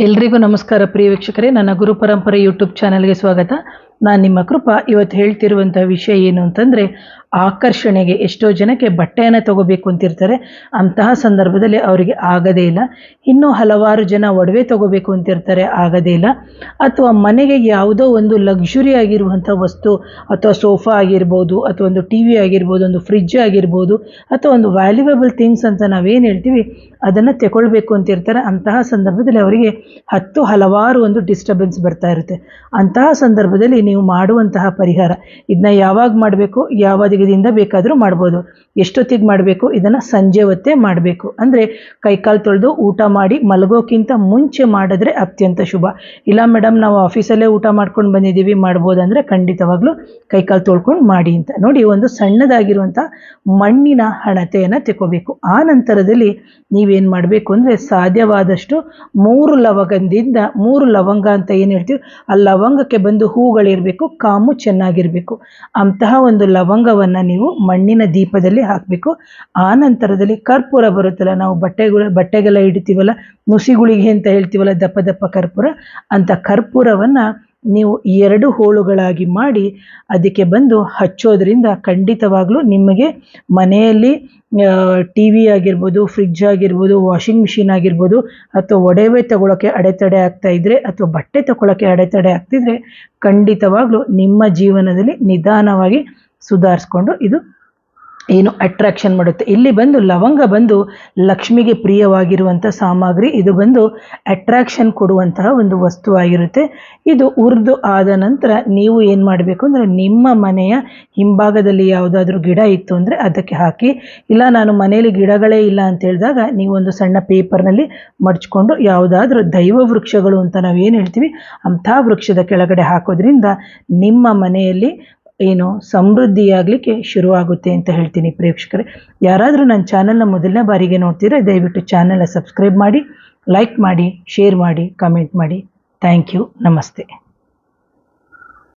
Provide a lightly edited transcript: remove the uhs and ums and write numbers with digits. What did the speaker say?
ಎಲ್ರಿಗೂ ನಮಸ್ಕಾರ ಪ್ರಿಯ ವೀಕ್ಷಕರೇ, ನನ್ನ ಗುರು ಪರಂಪರೆ ಯೂಟ್ಯೂಬ್ ಚಾನಲ್ಗೆ ಸ್ವಾಗತ. ನಾನು ನಿಮ್ಮ ಕೃಪಾ. ಇವತ್ತು ಹೇಳ್ತಿರುವಂಥ ವಿಷಯ ಏನು ಅಂತಂದರೆ, ಆಕರ್ಷಣೆಗೆ ಎಷ್ಟೋ ಜನಕ್ಕೆ ಬಟ್ಟೆಯನ್ನು ತಗೋಬೇಕು ಅಂತಿರ್ತಾರೆ. ಅಂತಹ ಸಂದರ್ಭದಲ್ಲಿ ಅವರಿಗೆ ಆಗದೇ ಇಲ್ಲ. ಇನ್ನೂ ಹಲವಾರು ಜನ ಒಡವೆ ತಗೋಬೇಕು ಅಂತಿರ್ತಾರೆ, ಆಗದೇ ಇಲ್ಲ. ಅಥವಾ ಮನೆಗೆ ಯಾವುದೋ ಒಂದು ಲಕ್ಸುರಿ ಆಗಿರುವಂಥ ವಸ್ತು, ಅಥವಾ ಸೋಫಾ ಆಗಿರ್ಬೋದು, ಅಥವಾ ಒಂದು ಟಿ ವಿ ಆಗಿರ್ಬೋದು, ಒಂದು ಫ್ರಿಡ್ಜ್ ಆಗಿರ್ಬೋದು, ಅಥವಾ ಒಂದು ವ್ಯಾಲ್ಯೂಯಬಲ್ ಥಿಂಗ್ಸ್ ಅಂತ ನಾವೇನು ಹೇಳ್ತೀವಿ ಅದನ್ನು ತಗೊಳ್ಬೇಕು ಅಂತಿರ್ತಾರೆ. ಅಂತಹ ಸಂದರ್ಭದಲ್ಲಿ ಅವರಿಗೆ ಹಲವಾರು ಒಂದು ಡಿಸ್ಟರ್ಬೆನ್ಸ್ ಬರ್ತಾ ಇರುತ್ತೆ. ಅಂತಹ ಸಂದರ್ಭದಲ್ಲಿ ನೀವು ಮಾಡುವಂತಹ ಪರಿಹಾರ, ಇದನ್ನ ಯಾವಾಗ ಮಾಡಬೇಕು, ಯಾವ ದಿಗದಿಂದ ಬೇಕಾದರೂ ಮಾಡ್ಬೋದು. ಎಷ್ಟೊತ್ತಿಗೆ ಮಾಡಬೇಕು, ಇದನ್ನು ಸಂಜೆ ಹೊತ್ತೇ ಮಾಡಬೇಕು. ಅಂದರೆ ಕೈಕಾಲು ತೊಳೆದು ಊಟ ಮಾಡಿ ಮಲಗೋಕ್ಕಿಂತ ಮುಂಚೆ ಮಾಡಿದ್ರೆ ಅತ್ಯಂತ ಶುಭ. ಇಲ್ಲ ಮೇಡಮ್, ನಾವು ಆಫೀಸಲ್ಲೇ ಊಟ ಮಾಡ್ಕೊಂಡು ಬಂದಿದ್ದೀವಿ, ಮಾಡ್ಬೋದಂದರೆ ಖಂಡಿತವಾಗ್ಲೂ ಕೈಕಾಲು ತೊಳ್ಕೊಂಡು ಮಾಡಿ ಅಂತ ನೋಡಿ. ಒಂದು ಸಣ್ಣದಾಗಿರುವಂಥ ಮಣ್ಣಿನ ಹಣತೆಯನ್ನು ತೆಗೋಬೇಕು. ಆ ನಂತರದಲ್ಲಿ ನೀವೇನು ಮಾಡಬೇಕು ಅಂದರೆ, ಸಾಧ್ಯವಾದಷ್ಟು 3 ಲವಂಗ ಅಂತ ಏನು ಹೇಳ್ತೀವಿ, ಆ ಲವಂಗಕ್ಕೆ ಬಂದು ಹೂಗಳಿರಬೇಕು, ಕಾಮು ಚೆನ್ನಾಗಿರಬೇಕು. ಅಂತಹ ಒಂದು ಲವಂಗವನ್ನು ನೀವು ಮಣ್ಣಿನ ದೀಪದಲ್ಲಿ ಹಾಕಬೇಕು. ಆ ನಂತರದಲ್ಲಿ ಕರ್ಪೂರ ಬರುತ್ತಲ್ಲ, ನಾವು ಬಟ್ಟೆಗೆಲ್ಲ ಇಡ್ತೀವಲ್ಲ, ನುಸಿಗುಳಿಗೆ ಅಂತ ಹೇಳ್ತೀವಲ್ಲ, ದಪ್ಪ ದಪ್ಪ ಕರ್ಪೂರ, ಅಂಥ ಕರ್ಪೂರವನ್ನು ನೀವು 2 ಹೋಳುಗಳಾಗಿ ಮಾಡಿ ಅದಕ್ಕೆ ಬಂದು ಹಚ್ಚೋದ್ರಿಂದ ಖಂಡಿತವಾಗ್ಲೂ ನಿಮಗೆ ಮನೆಯಲ್ಲಿ ಟಿ ವಿ ಆಗಿರ್ಬೋದು, ಫ್ರಿಡ್ಜ್ ಆಗಿರ್ಬೋದು, ವಾಷಿಂಗ್ ಮಿಷಿನ್ ಆಗಿರ್ಬೋದು, ಅಥವಾ ಒಡವೆ ತಗೊಳ್ಳೋಕ್ಕೆ ಅಡೆತಡೆ ಆಗ್ತಾ ಇದ್ದರೆ, ಅಥವಾ ಬಟ್ಟೆ ತಗೊಳ್ಳೋಕ್ಕೆ ಅಡೆತಡೆ ಆಗ್ತಿದ್ರೆ ಖಂಡಿತವಾಗ್ಲೂ ನಿಮ್ಮ ಜೀವನದಲ್ಲಿ ನಿಧಾನವಾಗಿ ಸುಧಾರಿಸ್ಕೊಂಡು ಇದು ಏನು ಅಟ್ರಾಕ್ಷನ್ ಮಾಡುತ್ತೆ. ಇಲ್ಲಿ ಬಂದು ಲವಂಗ ಬಂದು ಲಕ್ಷ್ಮಿಗೆ ಪ್ರಿಯವಾಗಿರುವಂಥ ಸಾಮಗ್ರಿ. ಇದು ಬಂದು ಅಟ್ರಾಕ್ಷನ್ ಕೊಡುವಂತಹ ಒಂದು ವಸ್ತು ಆಗಿರುತ್ತೆ. ಇದು ಹುರಿದು ಆದ ನಂತರ ನೀವು ಏನು ಮಾಡಬೇಕು ಅಂದರೆ, ನಿಮ್ಮ ಮನೆಯ ಹಿಂಭಾಗದಲ್ಲಿ ಯಾವುದಾದ್ರೂ ಗಿಡ ಇತ್ತು ಅಂದರೆ ಅದಕ್ಕೆ ಹಾಕಿ. ಇಲ್ಲ ನಾನು ಮನೆಯಲ್ಲಿ ಗಿಡಗಳೇ ಇಲ್ಲ ಅಂತ ಹೇಳಿದಾಗ ನೀವು ಒಂದು ಸಣ್ಣ ಪೇಪರ್ನಲ್ಲಿ ಮಡ್ಚ್ಕೊಂಡು ಯಾವುದಾದ್ರೂ ದೈವ ವೃಕ್ಷಗಳು ಅಂತ ನಾವೇನು ಹೇಳ್ತೀವಿ ಅಂಥ ವೃಕ್ಷದ ಕೆಳಗಡೆ ಹಾಕೋದ್ರಿಂದ ನಿಮ್ಮ ಮನೆಯಲ್ಲಿ ಏನು ಸಮೃದ್ಧಿಯಾಗಲಿಕ್ಕೆ ಶುರುವಾಗುತ್ತೆ ಅಂತ ಹೇಳ್ತೀನಿ. ಪ್ರೇಕ್ಷಕರೇ, ಯಾರಾದರೂ ನನ್ನ ಚಾನಲ್ನ ಮೊದಲನೇ ಬಾರಿಗೆ ನೋಡ್ತೀರಾ, ದಯವಿಟ್ಟು ಚಾನಲ್ನ ಸಬ್ಸ್ಕ್ರೈಬ್ ಮಾಡಿ, ಲೈಕ್ ಮಾಡಿ, ಶೇರ್ ಮಾಡಿ, ಕಮೆಂಟ್ ಮಾಡಿ. Thank you. ನಮಸ್ತೆ.